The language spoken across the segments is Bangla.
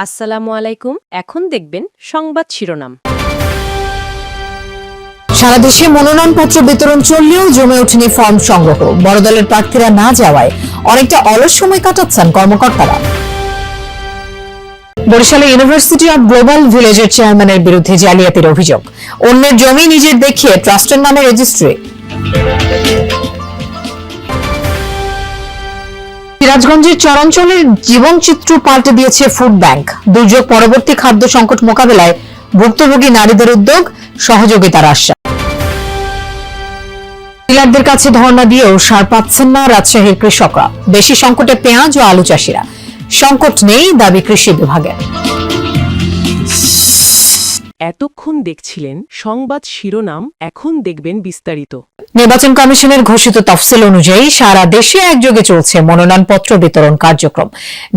আসসালামু আলাইকুম। এখন দেখবেন সংবাদ শিরোনাম। সারা দেশে মনোনয়নপত্র বিতরণ চললেও জমে ওঠেনি ফর্ম সংগ্রহ। বড় দলের প্রার্থীরা না যাওয়ায় অনেকটা অলস সময় কাটাচ্ছেন কর্মকর্তারা। বরিশালে ইউনিভার্সিটি অব গ্লোবাল ভিলেজের চেয়ারম্যানের বিরুদ্ধে জালিয়াতির অভিযোগ। অন্যের জমি নিজের দেখিয়ে ট্রাস্টের নামে রেজিস্ট্রি। সিরাজগঞ্জের চরাঞ্চলের জীবনচিত্র পাল্টে দিয়েছে ফুড ব্যাংক। দুর্যোগ পরবর্তী খাদ্য সংকট মোকাবেলায় ভুক্তভোগী নারীদের উদ্যোগ, সহযোগিতার আশ্বাস। ডিলারদের কাছে ধর্ণা দিয়েও সার পাচ্ছেন না রাজশাহীর কৃষকরা। বেশি সংকটে পেঁয়াজ ও আলু চাষিরা। সংকট নেই দাবি কৃষি বিভাগের। এতক্ষণ দেখছিলেন সংবাদ শিরোনাম, এখন দেখবেন বিস্তারিত। নির্বাচন কমিশনের ঘোষিত তফসিল অনুযায়ী সারা দেশে একযোগে চলছে মনোনয়নপত্র বিতরণ কার্যক্রম।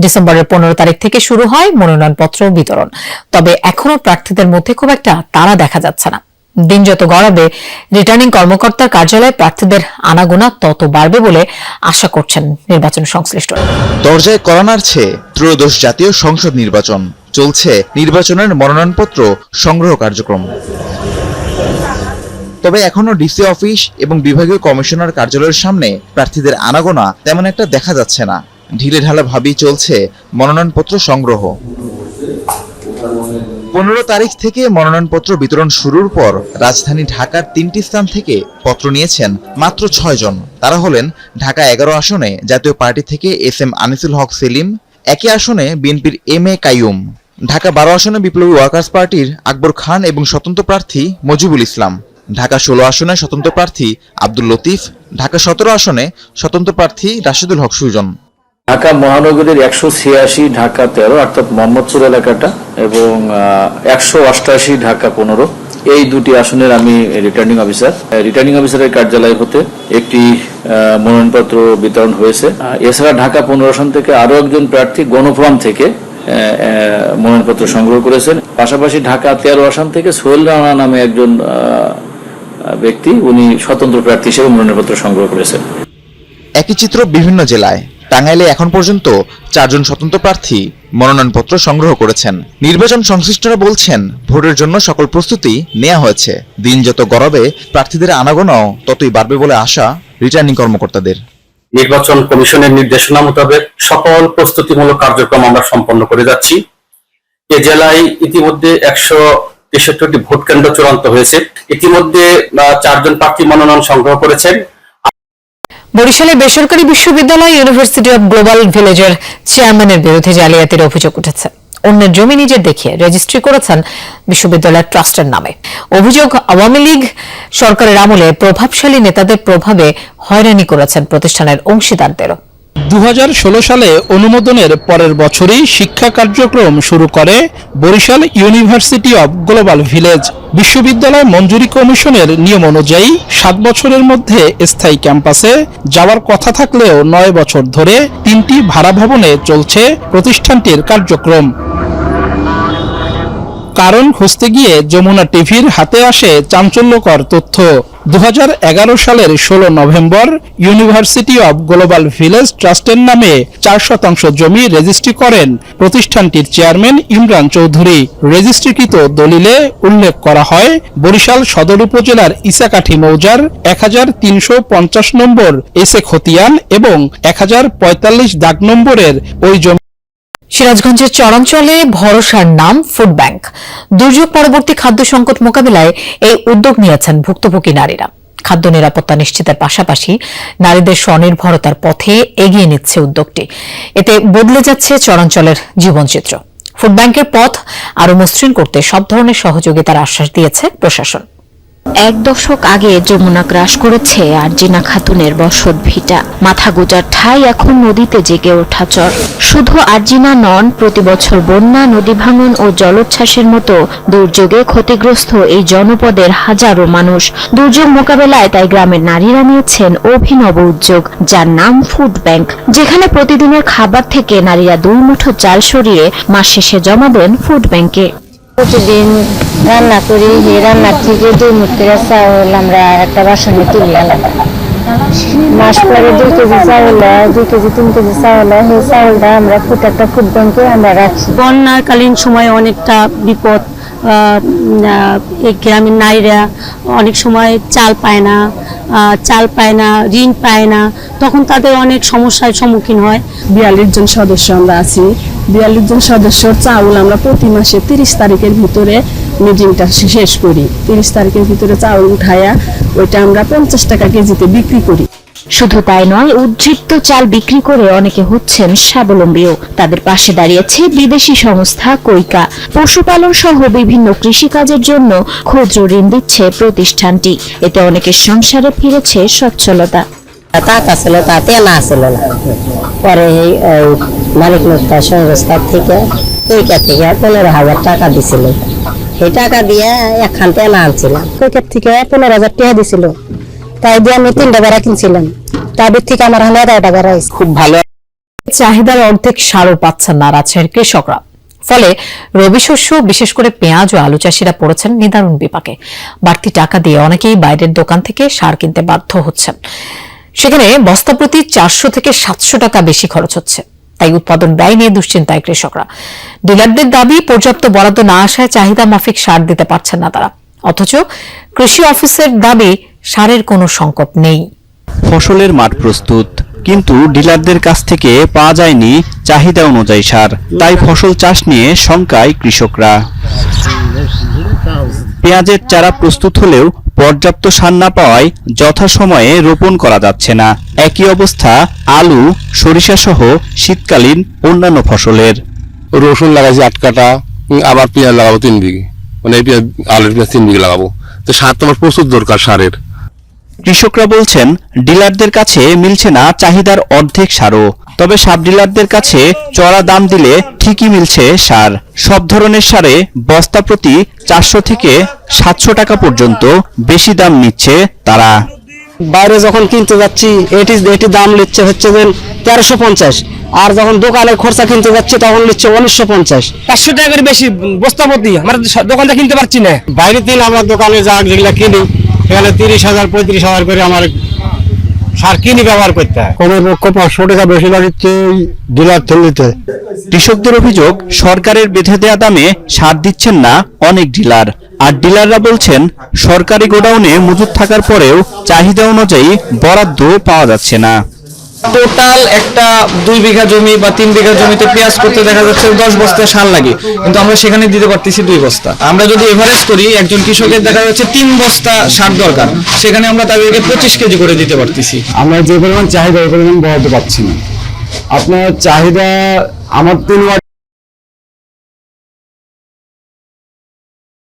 ডিসেম্বরের 15 তারিখ থেকে শুরু হয় মনোনয়নপত্র বিতরণ। তবে এখনো প্রার্থীদের মধ্যে খুব একটা তাড়া দেখা যাচ্ছে না। দিন যত গড়াবে রিটার্নিং কর্মকর্তার কার্যালয়ে প্রার্থীদের আনাগোনা তত বাড়বে বলে আশা করছেন নির্বাচন সংশ্লিষ্টরা। দরজায় কড়া নাড়ছে ত্রয়োদশ জাতীয় সংসদ নির্বাচন। চলছে নির্বাচনের মনোনয়নপত্র সংগ্রহ কার্যক্রম। তবে এখনো ডিসি অফিস এবং বিভাগীয় কমিশনার কার্যালয়ের সামনে প্রার্থীদের আনাগোনা তেমন একটা দেখা যাচ্ছে না। ঢিলে ঢালা ভাবেই চলছে মনোনয়নপত্র সংগ্রহ। 15 তারিখ থেকে মনোনয়নপত্র বিতরণ শুরুর পর রাজধানী ঢাকার 3টি স্থান থেকে পত্র নিয়েছেন মাত্র 6 জন। তারা হলেন ঢাকা 11 আসনে জাতীয় পার্টি থেকে SM আনিসুল হক সেলিম, একই আসনে বিএনপির MA কাইয়ুম, ঢাকা 12 আসনে বিপ্লবী ওয়ার্কার্স পার্টির আকবর খান এবং স্বতন্ত্র প্রার্থী মজিবুল ইসলাম, ঢাকা 16 আসনে স্বতন্ত্র প্রার্থী আব্দুল লতিফ, ঢাকা 17 আসনে স্বতন্ত্র প্রার্থী রাশিদুল হক সুজন। ঢাকা মহানগরীর 186, ঢাকা 13 অর্থাৎ মোহাম্মদপুর এলাকাটা এবং 188 ঢাকা 15, এই দুটি আসনের আমি রিটার্নিং অফিসারের কার্যালয় হতে একটি মনোনয়নপত্র বিতরণ হয়েছে। এছাড়া ঢাকা 15 আসন থেকে আরো একজন প্রার্থী গণফোরাম থেকে মনোনয়নপত্র সংগ্রহ করেছেন। পাশাপাশি ঢাকা 13 আসন থেকে সোহেল রানা নামে একজন ব্যক্তি, উনি স্বতন্ত্র প্রার্থী হিসেবে মনোনয়নপত্র সংগ্রহ করেছেন। একই চিত্র বিভিন্ন জেলায়। টাঙ্গাইলে এখন পর্যন্ত 4 জন স্বতন্ত্র প্রার্থী মনোনয়নপত্র সংগ্রহ করেছেন। নির্বাচন সংশ্লিষ্টরা বলছেন ভোটের জন্য সকল প্রস্তুতি নেওয়া হয়েছে। দিন যত গড়াবে প্রার্থীদের আনাগোনাও ততই বাড়বে বলে আশা রিটার্নিং কর্মকর্তাদের। নির্বাচন কমিশনের নির্দেশনা মোতাবেক সকল প্রস্তুতিমূলক কার্যক্রম আমরা সম্পন্ন করে যাচ্ছি। এ জেলায় ইতিমধ্যে 163টি ভোট কেন্দ্র চূড়ান্ত হয়েছে। ইতিমধ্যে 4 জন প্রার্থী মনোনয়ন সংগ্রহ করেছেন। বরিশালে বেসরকারি বিশ্ববিদ্যালয় ইউনিভার্সিটি অব গ্লোবাল ভিলেজের চেয়ারম্যানের বিরুদ্ধে জালিয়াতির অভিযোগ উঠেছে। অন্যের জমি নিজের দেখিয়ে রেজিস্ট্রি করেছেন বিশ্ববিদ্যালয়ের ট্রাস্টের নামে। অভিযোগ, আওয়ামী লীগ সরকারের আমলে প্রভাবশালী নেতাদের প্রভাবে হয়রানি করেছেন প্রতিষ্ঠানের অংশীদারদেরও। 2016 সালে অনুমোদনের পরের বছরই শিক্ষা কার্যক্রম শুরু করে Barishal university of global village. বিশ্ববিদ্যালয় মঞ্জুরি কমিশনের নিয়ম অনুযায়ী 7 বছরের মধ্যে স্থায়ী ক্যাম্পাসে যাওয়ার কথা থাকলেও 9 বছর ধরে 3টি ভাড়া ভবনে চলছে প্রতিষ্ঠানটির কার্যক্রম। কারণ খুঁজতে গিয়ে যমুনা টিভির হাতে আসে চাঞ্চল্যকর তথ্য। 2011 সালের 16 November university of global village ট্রাস্টের নামে 4% জমি রেজিস্ট্রি করেন প্রতিষ্ঠানটির চেয়ারম্যান ইমরান চৌধুরী। রেজিস্ট্রিকৃত দলিলে উল্লেখ করা হয় বরিশাল সদর উপজেলার ইসাকাঠি মৌজার 1350 নম্বর এসে খতিয়ান এবং 1045 দাগ নম্বরের ওই জমি। সিরাজগঞ্জের চরাঞ্চলে ভরসার নাম ফুড ব্যাংক। দুর্যোগ পরবর্তী খাদ্য সংকট মোকাবিলায় এই উদ্যোগ নিয়েছেন ভুক্তভোগী নারীরা। খাদ্য নিরাপত্তা নিশ্চিতের পাশাপাশি নারীদের স্বনির্ভরতার পথে এগিয়ে নিচ্ছে উদ্যোগটি। এতে বদলে যাচ্ছে চরাঞ্চলের জীবনচিত্র। ফুড ব্যাংকের পথ আরও মসৃণ করতে সব ধরনের সহযোগিতার আশ্বাস দিয়েছে প্রশাসন। 1 দশক আগে যমুনা গ্রাস করেছে আরজিনা খাতুনের বসত ভিটা। মাথা গোজার ঠাই এখন নদীতে জেগে ওঠা চর। শুধু আরজিনা নন, প্রতি বছর বন্যা, নদী ভাঙন ও জলোচ্ছ্বাসের মতো দুর্যোগে ক্ষতিগ্রস্ত এই জনপদের হাজারো মানুষ। দুর্যোগ মোকাবেলায় তাই গ্রামের নারীরা নিয়েছেন অভিনব উদ্যোগ, যার নাম ফুড ব্যাংক, যেখানে প্রতিদিনের খাবার থেকে নারীরা 2 মুঠো চাল সরিয়ে মাস শেষে জমা দেন ফুড ব্যাংকে। প্রতিদিন রান্না করি, রান্নার থেকে 2 মুঠো চাউল আমরা একটা বাসনে তুলি আলাদা। মাস পরে 2 কেজি চাউল হয়, 2 কেজি 3 কেজি চাউল হয়, সেই চাউলটা আমরা একটা ফুড ব্যাংকে আমরা রাখি। বন্যাকালীন সময় অনেকটা বিপদ, এই গ্রামের নারীরা অনেক সময় চাল পায় না, ঋণ পায় না, তখন তাদের অনেক সমস্যার সম্মুখীন হয়। 42 জন সদস্য আমরা আছি। 42 জন সদস্যর চাউল আমরা প্রতি মাসে 30 তারিখের ভিতরে মিটিংটা শেষ করি। 30 তারিখের ভিতরে চাউল উঠায়া ওইটা আমরা 50 টাকা কেজিতে বিক্রি করি। শুধু তাই নয়, উদ্বৃত্ত চাল বিক্রি করে অনেকে হচ্ছেন স্বাবলম্বীও। তাদের পাশে দাঁড়িয়েছে বিদেশি সংস্থা কৈকা। পশুপালন সহ বিভিন্ন কৃষিকাজের জন্য ক্ষুদ্র ঋণ দিচ্ছে প্রতিষ্ঠানটি। এতে অনেকের সংসারে ফিরেছে সচ্ছলতা। টাকা ছিল তাতে না ছিল না, পরে এই মালিক মুক্তা সংস্থা থেকে কৈকা থেকে 15,000 টাকা দিছিল। সেই টাকা দিয়ে একখান তেনা আনছিলাম। কৈকার থেকে 15,000 টাকা দিছিল, তাই দিয়ে আমি 3টা বেড়া কিনছিলাম। তাদের থেকে আমার 1,000 টাকা রাইস। খুব ভালো চাহিদার অর্ধেক সারও পাচ্ছেন না রাজশাহীর কৃষকরা। ফলে রবি শস্য বিশেষ করে পেঁয়াজ ও আলু চাষিরা পড়েছেন নিদারুণ বিপাকে। বাড়তি টাকা দিয়ে অনেকেই বাইরের দোকান থেকে সার কিনতে বাধ্য হচ্ছেন। সেখানে বস্তা প্রতি 400 থেকে 700 টাকা বেশি খরচ হচ্ছে। তাই উৎপাদন ব্যয় নিয়ে দুশ্চিন্তায় কৃষকরা। ডিলারদের দাবি, পর্যাপ্ত বরাদ্দ না আসায় চাহিদা মাফিক সার দিতে পারছেন না তারা। অথচ কৃষি অফিসের দাবি সারের কোনো সংকট নেই। ফসলের মাঠ প্রস্তুত, কিন্তু ডিলারদের কাছ থেকে পাওয়া যায়নি চাহিদা অনুযায়ী সার। তাই ফসল চাষ নিয়ে শঙ্কায় কৃষকরা। পেঁয়াজের চারা প্রস্তুত হলেও পর্যাপ্ত সার না পাওয়ায় যথাসময়ে রোপণ করা যাচ্ছে না। একই অবস্থা আলু, সরিষা সহ শীতকালীন অন্যান্য ফসলের। রসুন লাগাইছি 8 কাঠা, আবার পেঁয়াজ লাগাবো 3 বিঘে, মানে এই পেঁয়াজ আলুর পেঁয়াজ 3 বিঘে লাগাবো। তো সার তো আমার প্রচুর দরকার সারের। কৃষকরা বলছেন ডিলারদের কাছে মিলছে না চাহিদার অর্ধেক সারও। তবে সাব ডিলারদের কাছে চড়া দাম দিলে ঠিকই মিলছে সার। সব ধরনের সারে বস্তা প্রতি 400 থেকে 700 টাকা পর্যন্ত বেশি দাম নিচ্ছে তারা। বাইরে যখন কিনতে যাচ্ছি এটি দাম নিচ্ছে হচ্ছে 1350, আর যখন দোকানের খরচা কিনতে যাচ্ছি তখন নিচ্ছে 1950। 500 টাকা করে বেশি বস্তা প্রতি, আমরা দোকানটা কিনতে পারছি না। বাইরে থেকে আমরা দোকানে যা যেগুলা কিনি সেখানে 30,000 35,000 করে আমার সার কিনে ব্যবহার করতে হয়। কমের পক্ষ 500 টাকা বেশি লাগছে ডিলার থেকে। কৃষকদের অভিযোগ, সরকারের বেঁধে দেয়া দামে সার দিচ্ছেন না অনেক ডিলার। আর ডিলাররা বলছেন সরকারি গোডাউনে মজুত থাকার পরেও চাহিদা অনুযায়ী বরাদ্দ পাওয়া যাচ্ছে না। টোটাল একটা 2 বিঘা জমি বা 3 বিঘা জমিতে পেঁয়াজ করতে দেখা যাচ্ছে 10 বস্তা সার লাগে, কিন্তু আমরা সেখানে দিতে পারতেছি 2 বস্তা। আমরা যদি এভারেজ করি, একজন কৃষকের দেখা যাচ্ছে 3 বস্তা সার দরকার, সেখানে আমরা তাদেরকে 25 কেজি করে দিতে পারতেছি। আমরা যে পরিমাণ চাহিদা ওই পরিমাণ বরাদ্দ পাচ্ছি না। আপনার চাহিদা আমার 3 ওয়াট